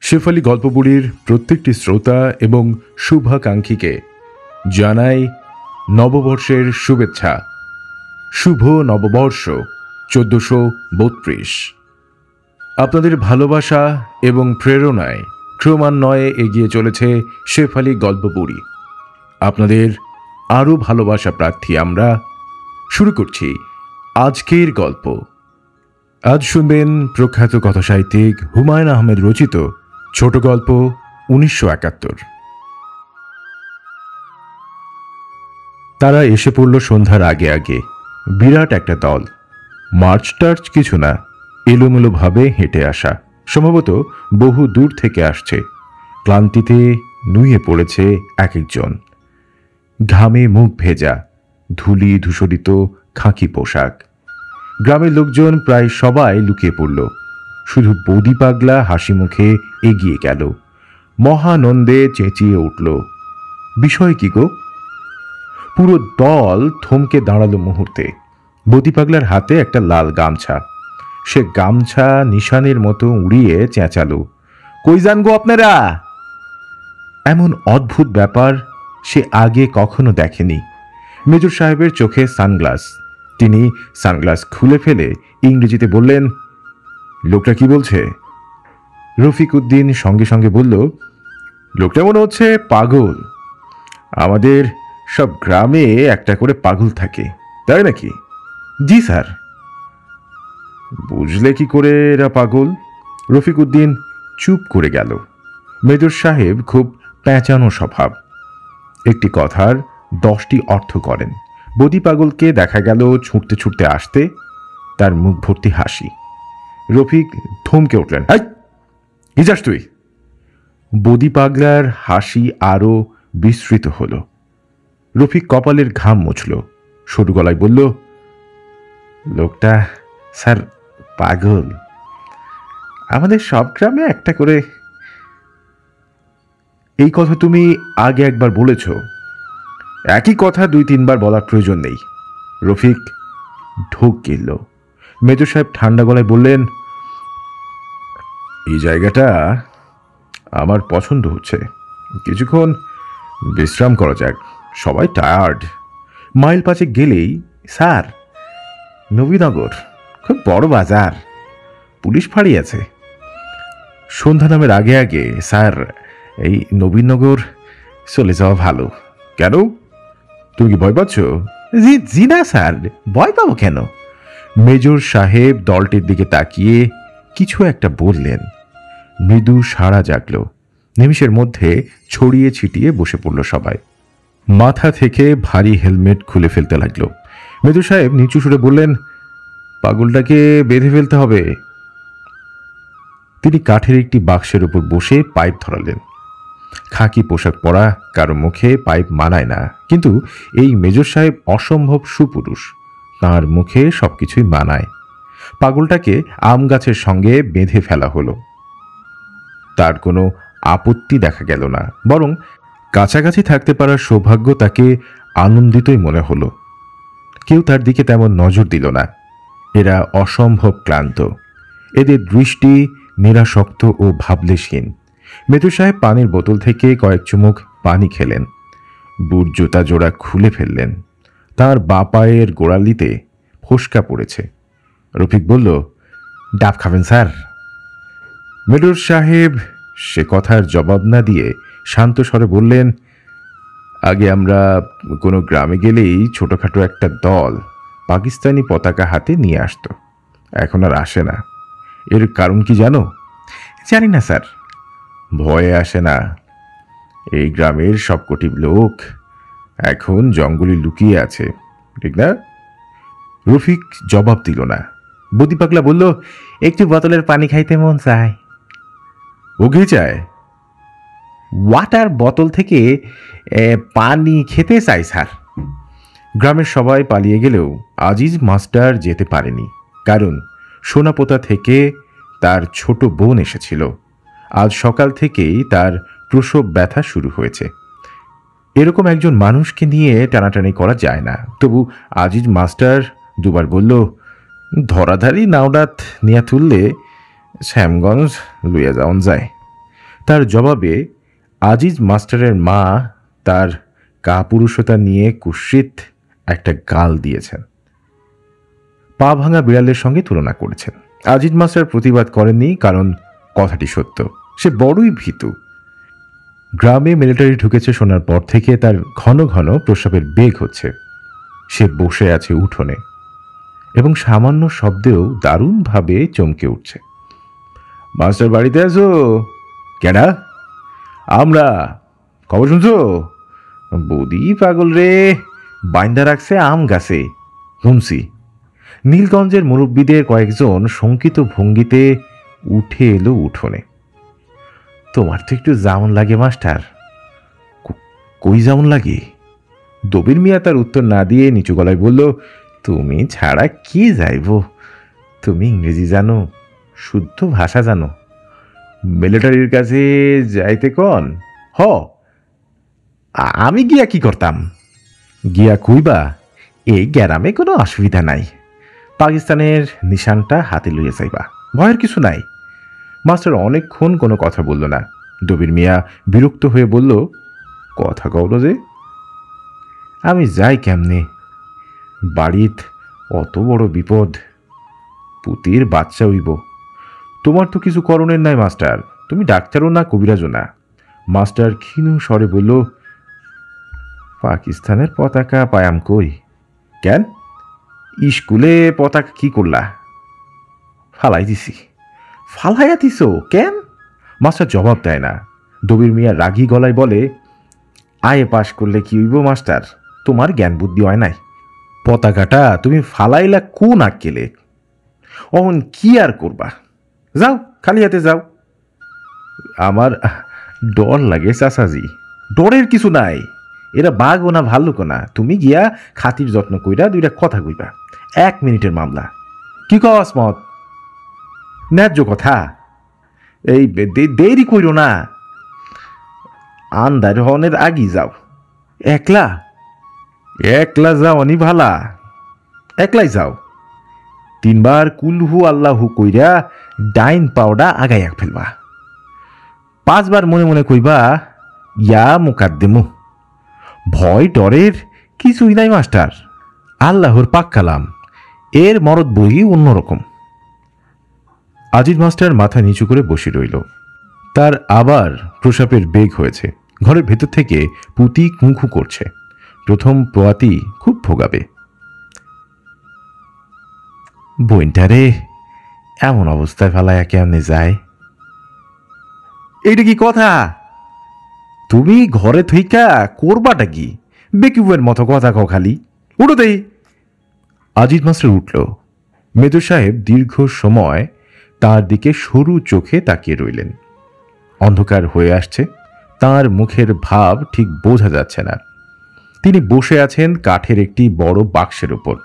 শেফালি গল্পবুড়ির প্রত্যেকটি শ্রোতা এবং শুভাকাঙ্ক্ষীকে জানাই নববর্ষের শুভেচ্ছা। শুভ নববর্ষ 1432। আপনাদের ভালোবাসা এবং প্রেরণায় ক্রমান্বয়ে এগিয়ে চলেছে শেফালি গল্পবুড়ি। আপনাদের আরও ভালোবাসা প্রার্থী আমরা। শুরু করছি আজকের গল্প। আজ শুনবেন প্রখ্যাত কথাসাহিত্যিক হুমায়ুন আহমেদ রচিত ছোট গল্প 1971। তারা এসে পড়ল সন্ধ্যার আগে আগে। বিরাট একটা দল, মার্চ টার্চ কিছু না, এলোমেলোভাবে হেঁটে আসা, সম্ভবত বহু দূর থেকে আসছে। ক্লান্তিতে নুয়ে পড়েছে এক একজন। ঘামে মুখ ভেজা, ধুলি ধূসরিত খাকি পোশাক। গ্রামের লোকজন প্রায় সবাই লুকিয়ে পড়ল। শুধু বৌদি পাগলা হাসি মুখে এগিয়ে গেল, মহানন্দে চেঁচিয়ে উঠল, বিষয় কি গো? পুরো দল থমকে দাঁড়ালো মুহূর্তে। বৌদি পাগলার হাতে একটা লাল গামছা। সে গামছা নিশানের মতো উড়িয়ে চেঁচালো, কই যান গো আপনারা? এমন অদ্ভুত ব্যাপার সে আগে কখনো দেখেনি। মেজর সাহেবের চোখে সানগ্লাস। তিনি সানগ্লাস খুলে ফেলে ইংরেজিতে বললেন, লোকটা কি বলছে? রফিক উদ্দিন সঙ্গে সঙ্গে বলল, লোকটা মনে হচ্ছে পাগল। আমাদের সব গ্রামে একটা করে পাগল থাকে, তাই নাকি? জি স্যার। বুঝলে কি করে এরা পাগল? রফিক উদ্দিন চুপ করে গেল। মেজর সাহেব খুব প্যাঁচানো স্বভাব। একটি কথার 10টি অর্থ করেন। বদি পাগলকে দেখা গেল ছুটতে ছুটতে আসতে, তার মুখ ভর্তি হাসি। রফিক থমকে উঠলেন, কি যাস তুই? বদি পাগলার হাসি আরো বিস্তৃত হল। রফিক কপালের ঘাম মুছল, সরু গলায় বলল, লোকটা স্যার পাগল। আমাদের সব গ্রামে একটা করে। এই কথা তুমি আগে একবার বলেছ। একই কথা 2-3 বার বলার প্রয়োজন নেই। রফিক ঢোক গেল। মেজর সাহেব ঠান্ডা গলায় বললেন, এই জায়গাটা আমার পছন্দ হচ্ছে। কিছুক্ষণ বিশ্রাম করা যাক, সবাই টায়ার্ড। মাইল 5 গেলেই, স্যার নবীনগর খুব বড় বাজার, পুলিশ ফাঁড়ি আছে। সন্ধ্যা নামের আগে আগে স্যার এই নবীনগর চলে যাওয়া ভালো। কেন, তুমি কি ভয় পাচ্ছ? জি জি না স্যার, ভয় পাবো কেন? মেজর সাহেব দলটির দিকে তাকিয়ে কিছু একটা বললেন। মৃদু সাড়া জাগল। নিমিষের মধ্যে ছড়িয়ে ছিটিয়ে বসে পড়ল সবাই। মাথা থেকে ভারী হেলমেট খুলে ফেলতে লাগলো। মেজর সাহেব নিচু সুরে বললেন, পাগলটাকে বেঁধে ফেলতে হবে। তিনি কাঠের একটি বাক্সের উপর বসে পাইপ ধরালেন। খাকি পোশাক পরা কারো মুখে পাইপ মানায় না, কিন্তু এই মেজর সাহেব অসম্ভব সুপুরুষ, তাঁর মুখে সবকিছুই মানায়। পাগলটাকে আম গাছের সঙ্গে বেঁধে ফেলা হলো। তার কোনো আপত্তি দেখা গেল না, বরং কাছাকাছি থাকতে পারার সৌভাগ্য তাকে আনন্দিতই মনে হলো। কেউ তার দিকে তেমন নজর দিল না। এরা অসম্ভব ক্লান্ত, এদের দৃষ্টি নিরাসক্ত ও ভাবলেশহীন। মেজর সাহেব পানির বোতল থেকে কয়েক চুমুক পানি খেলেন। বুট জুতা জোড়া খুলে ফেললেন। তার বাঁ পায়ের গোড়ালিতে ফোসকা পড়েছে। রফিক বলল, ডাব খাবেন স্যার? মেজর সাহেব সে কথার জবাব না দিয়ে শান্ত স্বরে বললেন, আগে আমরা কোনো গ্রামে গেলেই ছোটখাটো একটা দল পাকিস্তানি পতাকা হাতে নিয়ে আসতো, এখন আর আসে না। এর কারণ কি জানো? জানি না স্যার। ভয়ে আসে না। এই গ্রামের সবকটি লোক এখন জঙ্গলে লুকিয়ে আছে, ঠিক না? রফিক জবাব দিল না। বদি পাগলা বলল, একটু বোতলের পানি খাইতে মন চায়। ও কি চায়? ওয়াটার বোতল থেকে পানি খেতে চাই স্যার। গ্রামের সবাই পালিয়ে গেলেও আজিজ মাস্টার যেতে পারেনি, কারণ সোনাপোতা থেকে তার ছোট বোন এসেছিল। আজ সকাল থেকেই তার প্রসব ব্যথা শুরু হয়েছে। এরকম একজন মানুষকে নিয়ে টানাটানি করা যায় না। তবু আজিজ মাস্টার দুবার বলল, ধরাধারি নাওডাত নিয়া তুললে শ্যামগঞ্জ লইয়া যাওন যায়। তার জবাবে আজিজ মাস্টারের মা তার কাপুরুষতা নিয়ে কুৎসিত একটা গাল দিয়েছেন, পা ভাঙা বিড়ালের সঙ্গে তুলনা করেছেন। আজিজ মাস্টার প্রতিবাদ করেননি, কারণ কথাটি সত্য। সে বড়ই ভীতু। গ্রামে মিলিটারি ঢুকেছে শোনার পর থেকে তার ঘন ঘন প্রস্রাবের বেগ হচ্ছে। সে বসে আছে উঠোনে এবং সামান্য শব্দেও দারুণভাবে চমকে উঠছে। মাস্টার বাড়িতে আছো? কেডা? আমরা। খবর শুনছো? বৌদি পাগল রে, বাইন্দা রাখছে আম গাছে। শুনছি। নীলগঞ্জের মুরব্বীদের কয়েকজন শঙ্কিত ভঙ্গিতে উঠে এলো উঠোনে। তোমার তো একটু যেমন লাগে মাস্টার। কই যেমন লাগে? দবির মিয়া তার উত্তর না দিয়ে নিচু গলায় বলল, তুমি ছাড়া কি যাইব? তুমি ইংরেজি জানো, শুদ্ধ ভাষা জানো। মিলিটারির কাছে যাইতে কন? হ। আমি গিয়া কি করতাম? গিয়া কইবা এই গ্যারামে কোনো অসুবিধা নাই, পাকিস্তানের নিশানটা হাতে লইয়া যাইবা, ভয়ের কিছু নাই। মাস্টার অনেকক্ষণ কোনো কথা বলল না। দবির মিয়া বিরক্ত হয়ে বলল, কথা কওলো যে? আমি যাই কেমনে? বাড়িত অত বড় বিপদ, পুতির বাচ্চা হইব। তোমার তো কিছু করণের নাই মাস্টার, তুমি ডাক্তারও না কবিরাজও না। মাস্টার ক্ষীণ স্বরে বলল, পাকিস্তানের পতাকা পায়াম কই? কেন? স্কুলে পতাকা কি করলা? ফালাই দিছি। ফালাইয়া দিছ কেন? মাস্টার জবাব দেয় না। দবির মিয়া রাগী গলায় বলে, আয়ে পাশ করলে কি হইব মাস্টার? তোমার জ্ঞান বুদ্ধি হয় নাই। পতাকাটা তুমি ফালাইলা কোন আক্কেলে? অহন কি আর করবা? যাও, খালি হাতে যাও। আমার ডর লাগে চাচাজি। ডরের কিছু নাই, এরা বাঘও না ভাল্লুকও না। তুমি গিয়া খাতির যত্ন কইরা দুইটা কথা কইবা, 1 মিনিটের মামলা। কি কস মত? ন্যায্য কথা। এই দেরি কইরো না, আন্দার হনের আগি যাও। একলা? একলা যাও অনি ভালা, একলাই যাও। 3 বার কুলহু আল্লাহু কইরা ডাইন পাওডা আগাইয়া ফেলবা। 5 বার মনে মনে কইবা, ইয়া মুকাদ্দেমু। ভয় ডরের কিছুই নাই মাস্টার, আল্লাহর পাক কালাম, এর মরদ বই অন্যরকম। আজিজ মাস্টার মাথা নিচু করে বসে রইল। তার আবার প্রস্রাবের বেগ হয়েছে। ঘরের ভেতর থেকে পুতি কুঁকু করছে। প্রথম পোয়াতি খুব ভোগাবে। বইনটারে এমন অবস্থায় ফেলাইয়া কেমনে যায়? এইটা কি কথা? তুমি ঘরে থইকা করবাটা কি? বেকুবের মতো কথা কও খালি। উঠো দেই। আজিজ মাস্টার উঠল। মেজর সাহেব দীর্ঘ সময় তার দিকে সরু চোখে তাকিয়ে রইলেন। অন্ধকার হয়ে আসছে, তার মুখের ভাব ঠিক বোঝা যাচ্ছে না। তিনি বসে আছেন কাঠের একটি বড় বাক্সের উপর,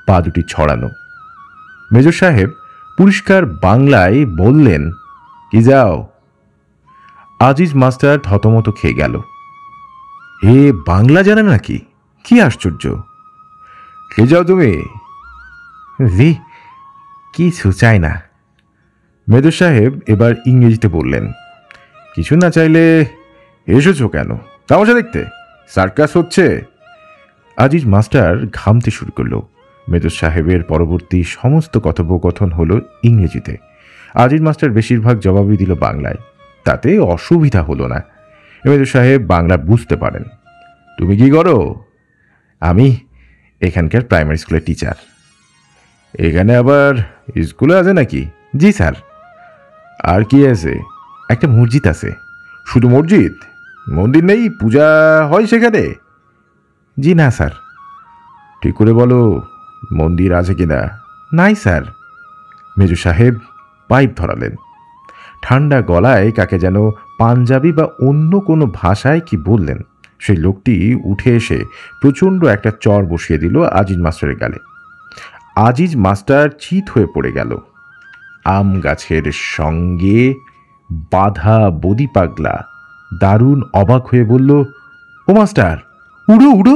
পা দুটি ছড়ানো। মেজর সাহেব পরিষ্কার বাংলায় বললেন, কি যাও? আজিজ মাস্টার থতমত খেয়ে গেল। এ বাংলা জানে নাকি? কি আশ্চর্য! কে যাও তুমি? জি কিছু চাই না। মেজর সাহেব এবার ইংরেজিতে বললেন, কিছু না চাইলে এসেছো কেন? তামাশা দেখতে? সার্কাস হচ্ছে? আজিজ মাস্টার ঘামতে শুরু করল। মেজর সাহেবের পরবর্তী সমস্ত কথোপকথন হলো ইংরেজিতে। আজিজ মাস্টার বেশিরভাগ জবাবই দিল বাংলায়। তাতে অসুবিধা হলো না। মেজর সাহেব বাংলা বুঝতে পারেন। তুমি কি করো? আমি এখানকার প্রাইমারি স্কুলের টিচার। এখানে আবার স্কুলে আছে নাকি? জি স্যার। আর কি আছে? একটা মসজিদ আছে। শুধু মসজিদ? মন্দির নেই? পূজা হয় সেখানে? জি না স্যার। ঠিক করে বলো, মন্দির আছে কিনা? নাই স্যার। মেজর সাহেব পাইপ ধরালেন। ঠান্ডা গলায় কাকে যেন পাঞ্জাবি বা অন্য কোনো ভাষায় কি বললেন। সেই লোকটি উঠে এসে প্রচণ্ড একটা চর বসিয়ে দিল আজিজ মাস্টারের গালে। আজিজ মাস্টার চিত হয়ে পড়ে গেল। আম গাছের সঙ্গে বাধা বদি পাগলা দারুণ অবাক হয়ে বলল, ও মাস্টার, উড়ো উড়ো।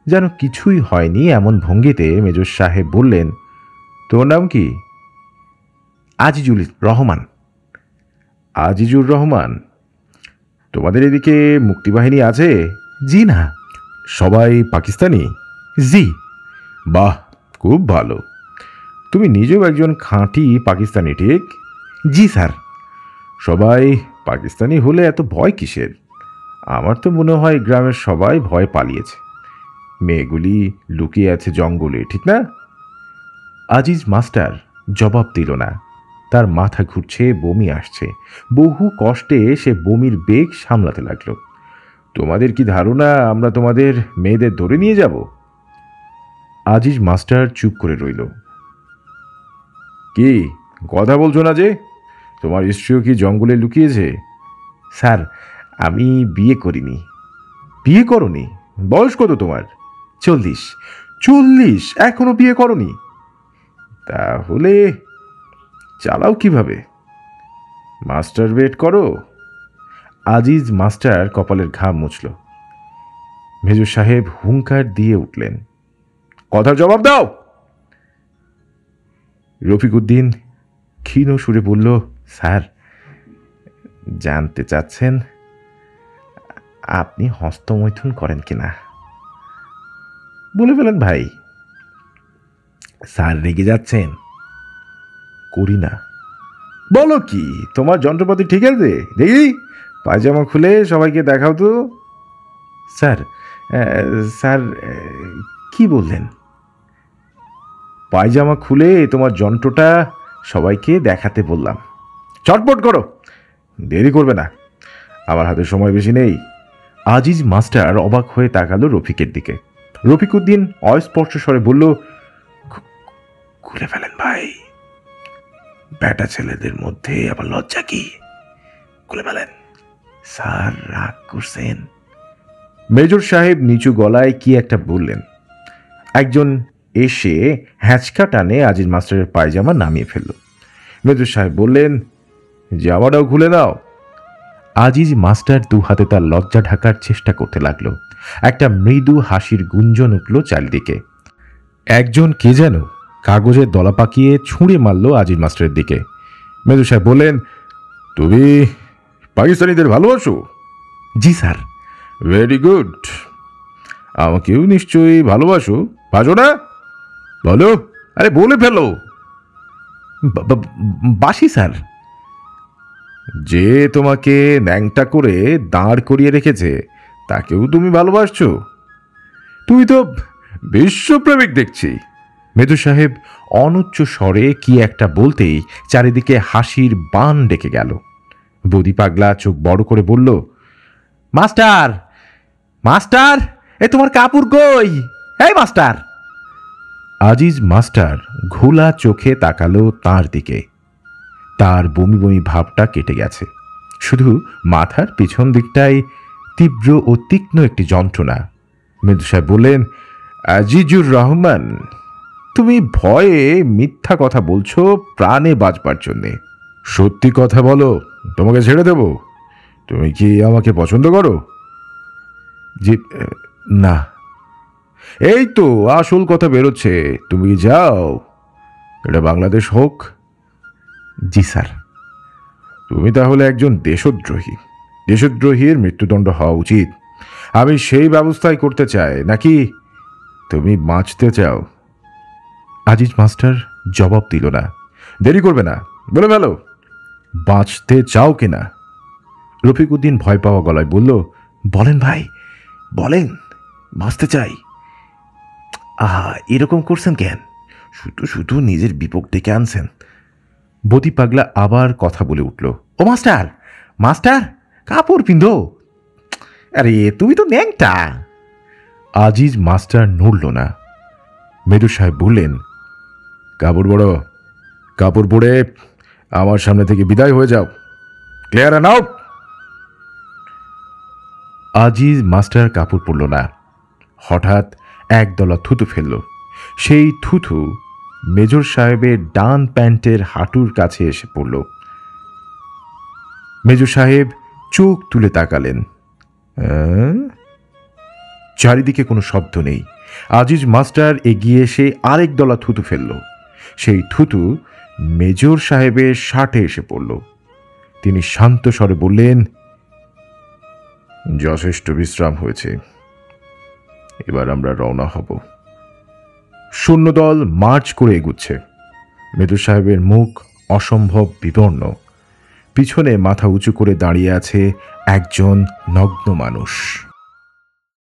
যেন কিছুই হয়নি এমন ভঙ্গিতে মেজর সাহেব বললেন, তোর নাম কি? আজিজুল রহমান। আজিজুর রহমান, তোমাদের এদিকে মুক্তিবাহিনী আছে? জি না। সবাই পাকিস্তানি? জি। বাহ, খুব ভালো। তুমি নিজেও একজন খাঁটি পাকিস্তানি, ঠিক? জি স্যার। সবাই পাকিস্তানি হলে এত ভয় কিসের? আমার তো মনে হয় গ্রামের সবাই ভয় পালিয়েছে। মেয়েগুলি লুকিয়ে আছে জঙ্গলে, ঠিক না? আজিজ মাস্টার জবাব দিল না। তার মাথা ঘুরছে, বমি আসছে। বহু কষ্টে সে বমির বেগ সামলাতে লাগলো। তোমাদের কি ধারণা আমরা তোমাদের মেয়েদের ধরে নিয়ে যাব? আজিজ মাস্টার চুপ করে রইল। কি কথা বলছো না যে? তোমার স্ত্রীও কি জঙ্গলে লুকিয়েছে? স্যার, আমি বিয়ে করিনি। বিয়ে করনি? বয়স কত তোমার? 40। 40? এখনো বিয়ে করনি? তাহলে চালাও কিভাবে? মাস্টার বেড করো? আজিজ মাস্টার কপালের ঘাম মুছল। মেজর সাহেব হুঙ্কার দিয়ে উঠলেন, কথার জবাব দাও। রফিক উদ্দিন ক্ষীণ সুরে বলল, স্যার, জানতে চাচ্ছেন আপনি হস্তমৈথুন করেন কিনা? বলে ফেলেন ভাই। স্যার রেগে যাচ্ছেন? করি না। বলো কি, তোমার যন্ত্রপাতি ঠিক আছে? দেখি পায়জামা খুলে সবাইকে দেখাও তো। স্যার, স্যার, কি বললেন? পায়জামা খুলে তোমার যন্ত্রটা সবাইকে দেখাতে বললাম। চটপট করো, দেরি করবে না, আমার হাতে সময় বেশি নেই। আজিজ মাস্টার অবাক হয়ে তাকালো রফিকের দিকে। রফিক উদ্দিন অস্পষ্ট স্বরে বলল, খুলে ফেলেন ভাই, বেটা ছেলেদের মধ্যে আবার লজ্জা কি? খুলে ফেলেন। স্যার রাগ করছেন? মেজর সাহেব নিচু গলায় কি একটা বললেন। একজন এসে হ্যাঁচকা টানে আজিজ মাস্টারের পায়জামা নামিয়ে ফেলল। মেজর সাহেব বললেন, জামাটাও খুলে নাও। আজিজ মাস্টার দু হাতে তার লজ্জা ঢাকার চেষ্টা করতে লাগলো। একটা মৃদু হাসির গুঞ্জন উঠল চারিদিকে। একজন কে যেন কাগজের দলা পাকিয়ে ছুঁড়ে মারল আজিজ মাস্টারের দিকে। মেজর সাহেব বললেন, তুমি পাকিস্তানিদের ভালোবাসো? জি স্যার। Very good. আমাকেও নিশ্চয়ই ভালোবাসো, বাসো না? বলো, আরে বলে ফেলো। বাসি স্যার। যে তোমাকে ন্যাংটা করে দাঁড় করিয়ে রেখেছে তাকেও তুমি ভালোবাসছো? তুমি তো বিশ্বপ্রেমিক দেখছি। মেজর সাহেব অনুচ্চ স্বরে কি একটা বলতেই চারিদিকে হাসির বান ডেকে গেল। বদি পাগলা চোখ বড় করে বলল, মাস্টার, মাস্টার, এ তোমার কাপড় কই? এই মাস্টার! আজিজ মাস্টার ঘোলা চোখে তাকালো তার দিকে। তার বমি বমি ভাবটা কেটে গেছে। শুধু মাথার পিছন দিকটায় তীব্র ও তীক্ষ্ণ একটি যন্ত্রণা। মেজর সাহেব বললেন, আজিজুর রহমান, তুমি ভয়ে মিথ্যা কথা বলছো প্রাণে বাঁচবার জন্যে। সত্যি কথা বলো, তোমাকে ছেড়ে দেব। তুমি কি আমাকে পছন্দ করো? জি না। এই তো আসল কথা বেরোচ্ছে। তুমি যাও, এটা বাংলাদেশ হোক। জি স্যার। তুমি তাহলে একজন দেশদ্রোহী। দেশদ্রোহীর মৃত্যুদণ্ড হওয়া উচিত। আমি সেই ব্যবস্থাই করতে চাই, নাকি তুমি বাঁচতে চাও? আজিজ মাস্টার জবাব দিল না। দেরি করবে না, বলে ফেলো, বাঁচতে চাও কিনা? রফিক উদ্দিন ভয় পাওয়া গলায় বলল, বলেন ভাই, বলেন, বাঁচতে চাই। আহা, এরকম করছেন কেন? শুধু শুধু নিজের বিপদ ডেকে আনছেন। বদি পাগলা আবার কথা বলে উঠল, ও মাস্টার, মাস্টার, কাপড় পিন্ধো। আরে তুমি তো ন্যাংটা। আজিজ মাস্টার নড়ল না। মেজর সাহেব বললেন, কাপড় বড়, কাপড় পরে আমার সামনে থেকে বিদায় হয়ে যাও। Clear now. আজিজ মাস্টার কাপড় পরল না। হঠাৎ একদলা থুতু ফেলল। সেই থুতু মেজর সাহেবের ডান প্যান্টের হাঁটুর কাছে এসে পড়ল। মেজর সাহেব চোখ তুলে তাকালেন। চারিদিকে কোনো শব্দ নেই। আজিজ মাস্টার এগিয়ে এসে আরেক দলা থুতু ফেলল। সেই থুতু মেজর সাহেবের শার্টে এসে পড়ল। তিনি শান্ত স্বরে বললেন, যথেষ্ট বিশ্রাম হয়েছে, এবার আমরা রওনা হব। সৈন্যদল মার্চ করে এগুচ্ছে। মেজর সাহেবের মুখ অসম্ভব বিবর্ণ। পিছনে মাথা উঁচু করে দাঁড়িয়ে আছে একজন নগ্ন মানুষ।